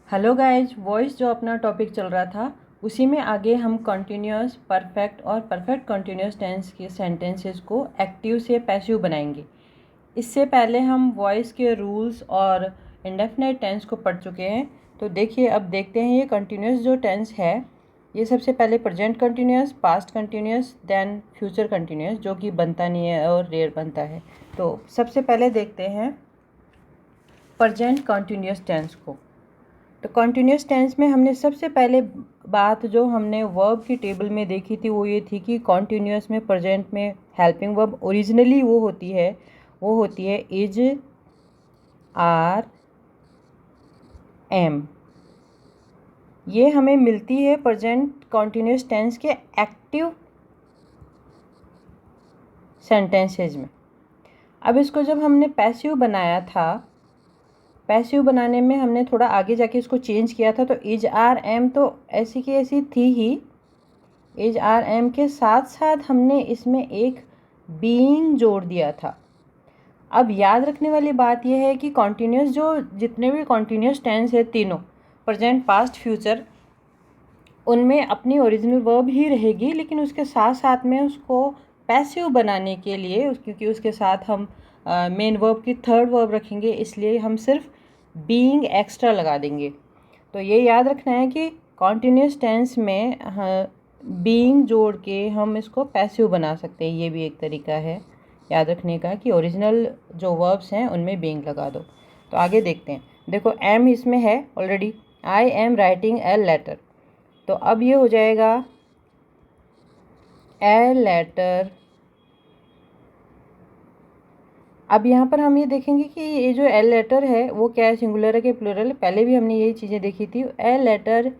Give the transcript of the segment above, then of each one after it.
Hello guys, voice जो अपना topic चल रहा था उसी में आगे हम कॉन्टीन्यूअस परफेक्ट और परफेक्ट कॉन्टीन्यूअस टेंस के सेंटेंसेस को एक्टिव से पैसिव बनाएंगे। इससे पहले हम वॉइस के रूल्स और इंडेफिनेट टेंस को पढ़ चुके हैं। तो देखिए, अब देखते हैं ये कंटिन्यूअस जो टेंस है, ये सबसे पहले present continuous, past continuous, then future continuous, जो कि बनता नहीं है और रेयर बनता है। तो सबसे पहले देखते हैं प्रेजेंट कंटिन्यूअस टेंस को। तो कॉन्टीन्यूस टेंस में हमने सबसे पहले बात जो हमने वर्ब की टेबल में देखी थी वो ये थी कि कॉन्टीन्यूस में प्रेजेंट में हेल्पिंग वर्ब ओरिजिनली वो होती है इज, आर, एम। ये हमें मिलती है प्रेजेंट कॉन्टीन्यूस टेंस के एक्टिव सेंटेंसेज में। अब इसको जब हमने पैसिव बनाया था, पैसिव बनाने में हमने थोड़ा आगे जाके इसको चेंज किया था। तो इज, आर, एम तो ऐसी की ऐसी थी ही। इज, आर, एम के साथ साथ हमने इसमें एक बीइंग जोड़ दिया था। अब याद रखने वाली बात यह है कि कॉन्टीन्यूस जो जितने भी कॉन्टीन्यूस टेंस है तीनों, प्रेजेंट, पास्ट, फ्यूचर, उनमें अपनी ओरिजिनल वर्ब ही रहेगी, लेकिन उसके साथ साथ में उसको पैसिव बनाने के लिए क्योंकि उसके साथ हम मेन वर्ब की थर्ड वर्ब रखेंगे, इसलिए हम सिर्फ बीइंग एक्स्ट्रा लगा देंगे। तो ये याद रखना है कि कॉन्टीन्यूस टेंस में बीइंग जोड़ के हम इसको पैसिव बना सकते हैं। ये भी एक तरीका है याद रखने का कि ओरिजिनल जो वर्ब्स हैं उनमें बीइंग लगा दो। तो आगे देखते हैं। देखो, एम इसमें है already. I am writing a letter, तो अब ये हो जाएगा ए लेटर। अब यहाँ पर हम ये देखेंगे कि ये जो ए लेटर है वो क्या है, सिंगुलर है कि प्लूरल है। पहले भी हमने यही चीज़ें देखी थी। ए लेटर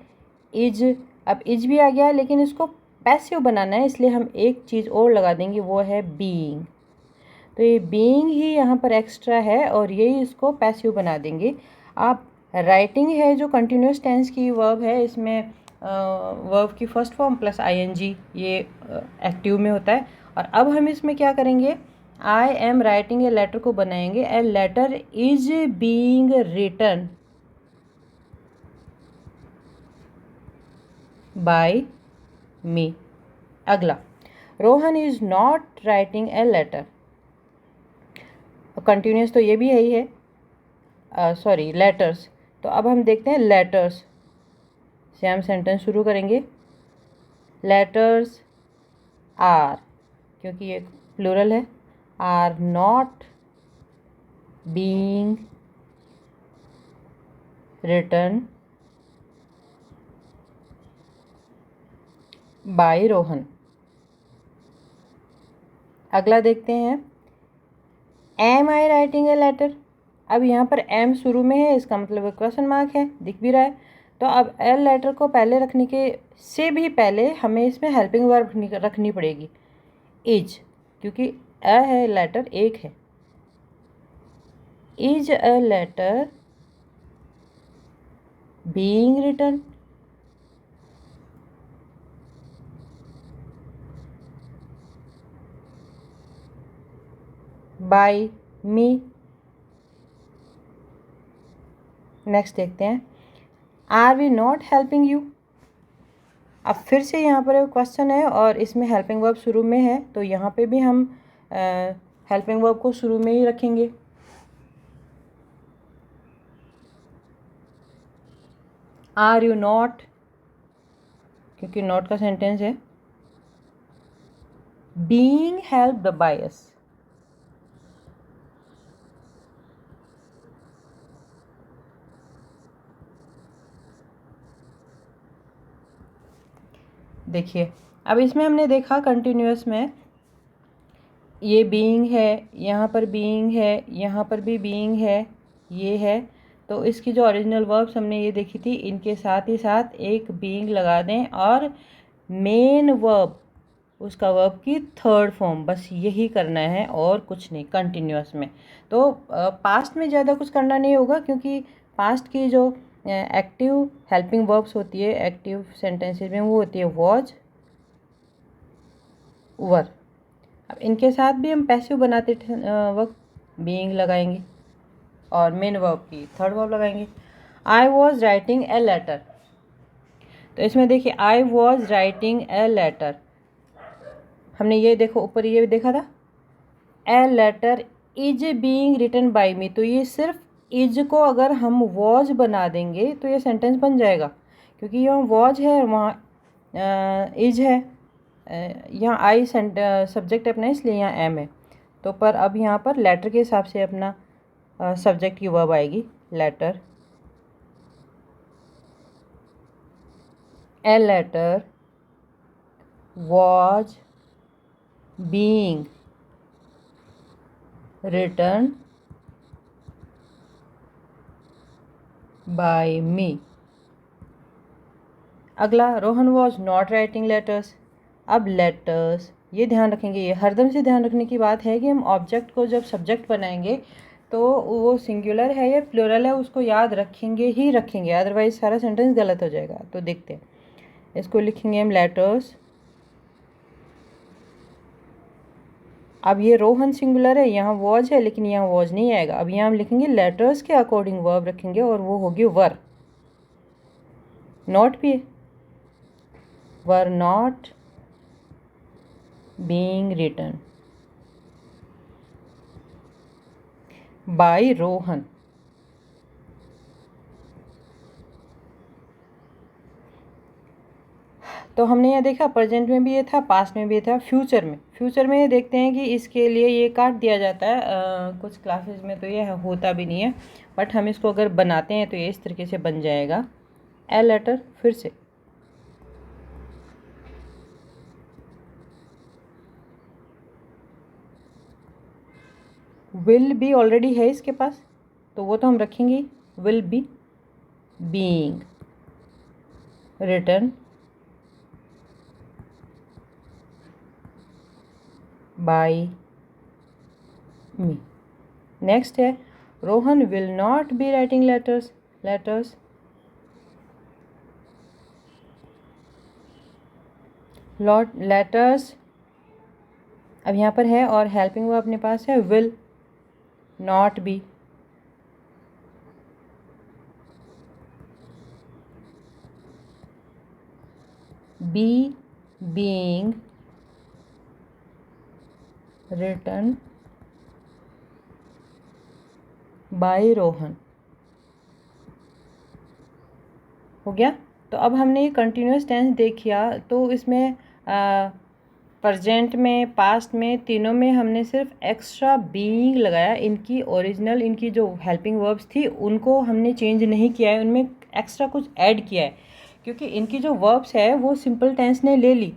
इज, अब इज भी आ गया, लेकिन इसको पैसिव बनाना है, इसलिए हम एक चीज़ और लगा देंगे, वो है बीइंग। तो ये बीइंग ही यहाँ पर एक्स्ट्रा है और यही इसको पैसिव बना देंगे। आप राइटिंग है जो कंटिन्यूस टेंस की वर्ब है, इसमें वर्ब की फर्स्ट फॉर्म प्लस आईएनजी ये एक्टिव में होता है। और अब हम इसमें क्या करेंगे, I am writing a letter को बनाएंगे a letter is being written by me. अगला, Rohan is not writing a letter. Continuous तो ये भी है ही है, सॉरी लेटर्स। तो अब हम देखते हैं लेटर्स से हम सेंटेंस शुरू करेंगे। लेटर्स आर, क्योंकि ये प्लूरल है, are not being written by Rohan. अगला देखते हैं, am I writing a letter. अब यहाँ पर एम शुरू में है, इसका मतलब क्वेश्चन मार्क है, दिख भी रहा है। तो अब ए लेटर को पहले रखने के से भी पहले हमें इसमें हेल्पिंग वर्ब रखनी पड़ेगी, इज, क्योंकि ए है, लेटर एक है। Is a letter being written by me. Next देखते हैं, are we not helping you. अब फिर से यहाँ पर क्वेश्चन है और इसमें हेल्पिंग वर्ब शुरू में है, तो यहाँ पे भी हम हेल्पिंग वर्ब को शुरू में ही रखेंगे। आर यू नॉट, क्योंकि नॉट का सेंटेंस है, बीइंग हेल्प्ड बाय अस। देखिए, अब इसमें हमने देखा कंटिन्यूअस में ये बीइंग है, यहाँ पर बीइंग है, यहाँ पर भी बीइंग है, ये है। तो इसकी जो ओरिजिनल वर्ब्स हमने ये देखी थी, इनके साथ ही साथ एक बीइंग लगा दें और मेन वर्ब, उसका वर्ब की थर्ड फॉर्म, बस यही करना है और कुछ नहीं कंटिन्यूअस में। तो पास्ट में ज़्यादा कुछ करना नहीं होगा, क्योंकि पास्ट की जो एक्टिव हेल्पिंग वर्ब्स होती है एक्टिव सेंटेंसेस में, वो होती है वॉज, वर। अब इनके साथ भी हम पैसिव बनाते वक्त बीइंग लगाएंगे और मेन वर्ब की थर्ड वर्ब लगाएंगे। I was writing a letter. तो इसमें देखिए I was writing a letter, हमने ये देखो ऊपर ये देखा था, a letter is being written by me. तो ये सिर्फ इज को अगर हम वॉज बना देंगे तो ये सेंटेंस बन जाएगा, क्योंकि यहाँ वॉज है वहाँ इज है, यहाँ आई सब्जेक्ट अपना इसलिए यहाँ एम है। तो पर अब यहाँ पर लेटर के हिसाब से अपना सब्जेक्ट की वर्ब आएगी letter. A letter was being written by me. अगला Rohan was not writing letters. अब लेटर्स ये ध्यान रखेंगे, ये हरदम से ध्यान रखने की बात है कि हम ऑब्जेक्ट को जब सब्जेक्ट बनाएंगे तो वो सिंगुलर है या प्लूरल है उसको याद रखेंगे ही रखेंगे, अदरवाइज सारा सेंटेंस गलत हो जाएगा। तो देखते हैं, इसको लिखेंगे हम लेटर्स। अब ये रोहन सिंगुलर है, यहाँ वॉज है लेकिन यहाँ वॉज नहीं आएगा। अब यहाँ हम लिखेंगे लेटर्स के अकॉर्डिंग वर्ब रखेंगे और वो होगी वर। नॉट भी है, were not being written by Rohan. तो हमने यहाँ देखा प्रेजेंट में भी ये था, पास्ट में भी ये था। फ्यूचर में ये देखते हैं कि इसके लिए ये काट दिया जाता है, कुछ क्लासेस में तो ये होता भी नहीं है, बट हम इसको अगर बनाते हैं तो ये इस तरीके से बन जाएगा। ए लेटर फिर से विल बी ऑलरेडी है इसके पास, तो वो तो हम रखेंगे। Will be being written by me. Next है Rohan will not be writing letters. Letters अब यहाँ पर है और हेल्पिंग वर्ब अपने पास है will not be. Be being written by Rohan. हो गया। तो अब हमने ये कंटिन्यूस टेंस देखिया, तो इसमें प्रेजेंट में, पास्ट में, तीनों में हमने सिर्फ एक्स्ट्रा बीइंग लगाया। इनकी ओरिजिनल, इनकी जो हेल्पिंग वर्ब्स थी उनको हमने चेंज नहीं किया है, उनमें एक्स्ट्रा कुछ ऐड किया है, क्योंकि इनकी जो वर्ब्स है वो सिंपल टेंस ने ले ली।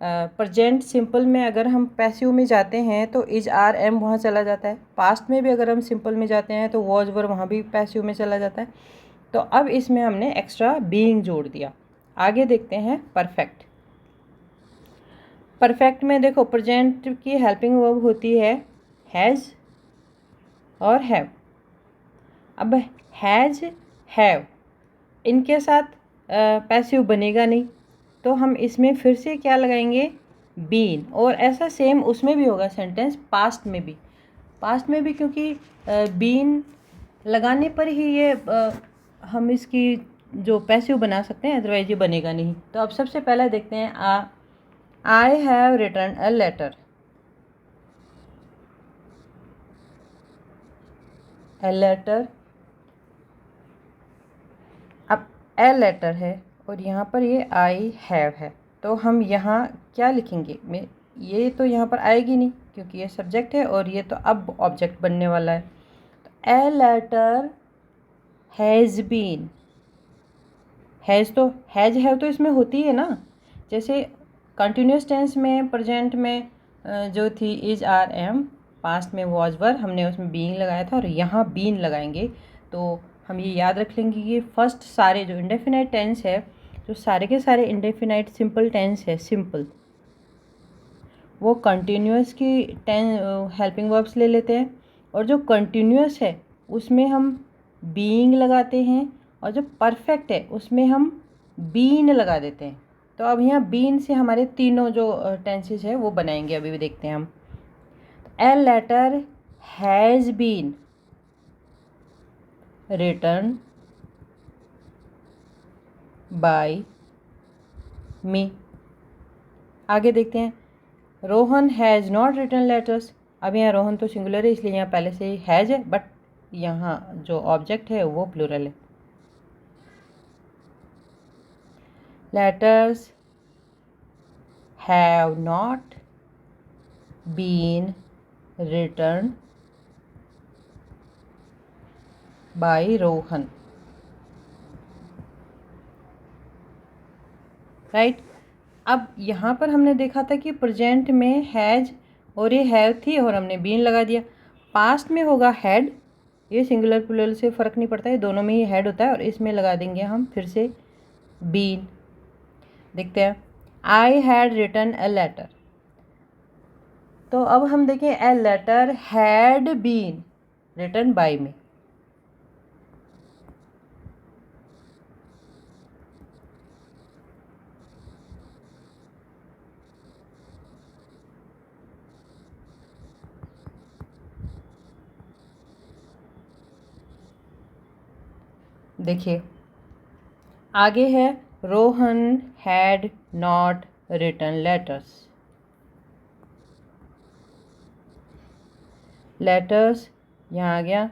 प्रेजेंट सिंपल में अगर हम पैसिव में जाते हैं तो इज आर एम वहाँ चला जाता है। पास्ट में भी अगर हम सिंपल में जाते हैं तो वॉज वर वहाँ भी पैसिव में चला जाता है। तो अब इसमें हमने एक्स्ट्रा बीइंग जोड़ दिया। आगे देखते हैं परफेक्ट। परफेक्ट में देखो प्रेजेंट की हेल्पिंग वर्ब होती है हैज़ और हैव। अब हैज़ हैव इनके साथ पैसिव बनेगा नहीं, तो हम इसमें फिर से क्या लगाएंगे, बीन। और ऐसा सेम उसमें भी होगा सेंटेंस पास्ट में भी, क्योंकि बीन लगाने पर ही ये हम इसकी जो पैसिव बना सकते हैं, अदरवाइज ये बनेगा नहीं। तो अब सबसे पहले देखते हैं I have written a letter. A letter, अब ए लेटर है और यहाँ पर ये आई हैव है, तो हम यहाँ क्या लिखेंगे, ये तो यहाँ पर आएगी नहीं क्योंकि ये सब्जेक्ट है और ये तो अब ऑब्जेक्ट बनने वाला है। तो a letter has been, has तो हैज़ हैव तो इसमें होती है ना, जैसे कंटिन्यूस टेंस में प्रेजेंट में जो थी इज आर एम, पास्ट में वॉज वर, हमने उसमें बीइंग लगाया था और यहाँ बीन लगाएंगे। तो हम ये याद रख लेंगे कि फर्स्ट सारे जो इंडेफिनाइट टेंस है, जो सारे के सारे इंडेफिनाइट सिंपल टेंस है, सिंपल, वो कंटिन्यूस की हेल्पिंग वर्ब्स ले लेते हैं, और जो कंटिन्यूस है उसमें हम बीइंग लगाते हैं, और जो परफेक्ट है उसमें हम बीन लगा देते हैं। तो अब यहाँ बीन से हमारे तीनों जो टेंसेस है वो बनाएंगे, अभी भी देखते हैं हम। A letter has been written by me. आगे देखते हैं, Rohan has not written letters. अब यहाँ रोहन तो सिंगुलर है इसलिए यहाँ पहले से ही हैज़ है, बट यहाँ जो ऑब्जेक्ट है वो प्लूरल है। Letters have not been written by Rohan. Right. अब यहाँ पर हमने देखा था कि प्रेजेंट में हैज़ और ये हैव थी और हमने बीन लगा दिया। पास्ट में होगा हैड, ये सिंगुलर प्लूरल से फ़र्क नहीं पड़ता है, दोनों में ही हैड होता है, और इसमें लगा देंगे हम फिर से बीन। देखते हैं, I had written a letter. तो अब हम देखें, a letter had been written by me. देखिए आगे है, Rohan had not written letters. Letters यहाँ आ गया।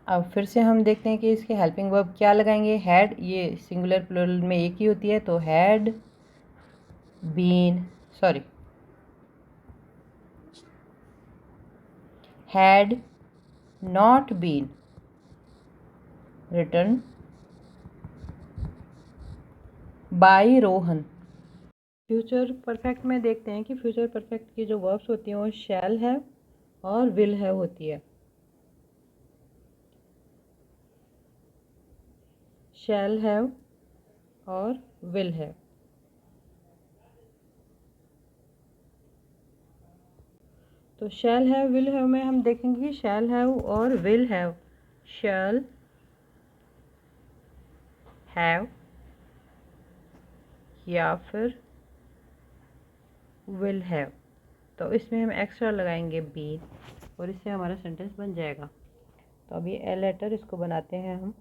अब फिर से हम देखते हैं कि इसके हेल्पिंग वर्ब क्या लगाएंगे। हैड, ये सिंगुलर प्लूरल में एक ही होती है, तो had been, sorry, had not been written by Rohan. Future perfect में देखते हैं कि फ्यूचर परफेक्ट की जो वर्ब्स होती हैं वो शैल है और विल है होती है। शैल हैव और विल हैव। तो शैल हैव विल हैव में हम देखेंगे कि शैल हैव और विल हैव, शैल हैव या फिर विल हैव, तो इसमें हम एक्स्ट्रा लगाएंगे बीन और इससे हमारा सेंटेंस बन जाएगा। तो अभी ए लेटर इसको बनाते हैं हम।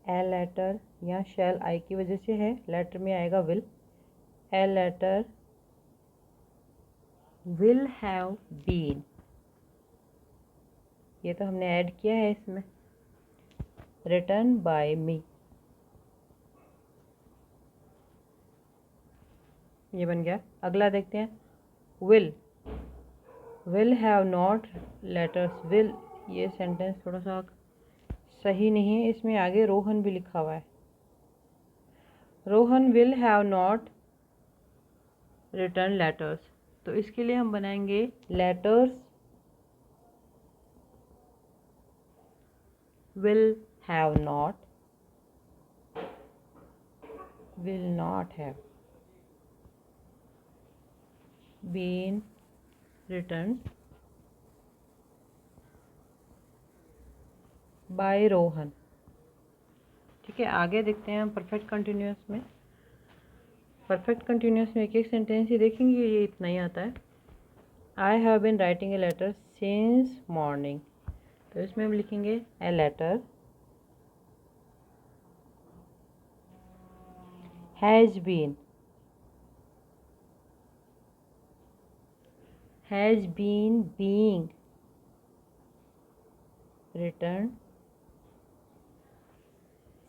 ए लेटर यहाँ शैल आई की वजह से है, लेटर में आएगा will. A letter will have been, ये तो हमने ऐड किया है इसमें, रिटन बाय मी, ये बन गया। अगला देखते हैं, will have not letters. Will, ये सेंटेंस थोड़ा सा सही नहीं है, इसमें आगे रोहन भी लिखा हुआ है। Rohan will have not written letters, तो इसके लिए हम बनाएंगे letters will not have been written by Rohan. ठीक है, आगे देखते हैं हम परफेक्ट कंटिन्यूअस में। परफेक्ट कंटिन्यूअस में एक एक सेंटेंस ही देखेंगे, ये इतना ही आता है। I have been writing a letter since morning, तो इसमें हम लिखेंगे a letter has been being return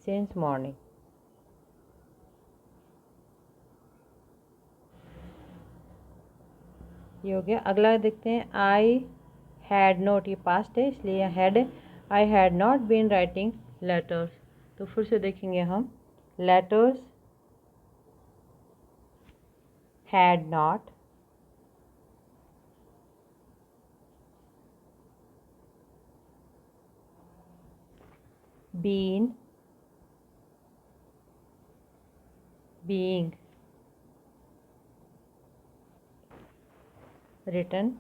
since morning. ये हो गया। अगला देखते हैं, आई हैड नॉट, ये पास्ट है इसलिए यहाँ हैड है। I had not been writing letters, तो फिर से देखेंगे हम, letters had not been being written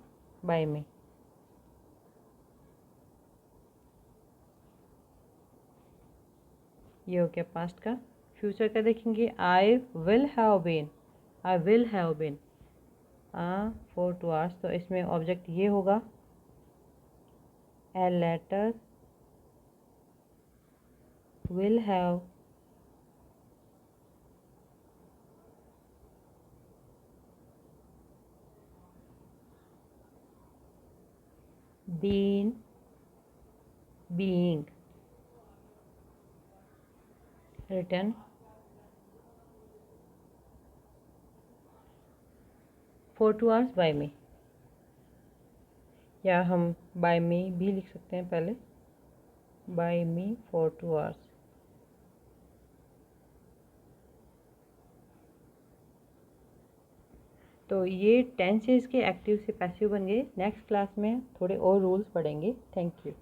by me. ये हो गया पास्ट का। फ्यूचर का देखेंगे, I will have been for 2 hours, तो इसमें ऑब्जेक्ट ये होगा a letter will have, been, being, written, for 2 hours by me, या हम by me भी लिख सकते हैं पहले, by me for 2 hours। तो ये टेंसेस के एक्टिव से पैसिव बन गए। नेक्स्ट क्लास में थोड़े और रूल्स पढ़ेंगे। Thank you.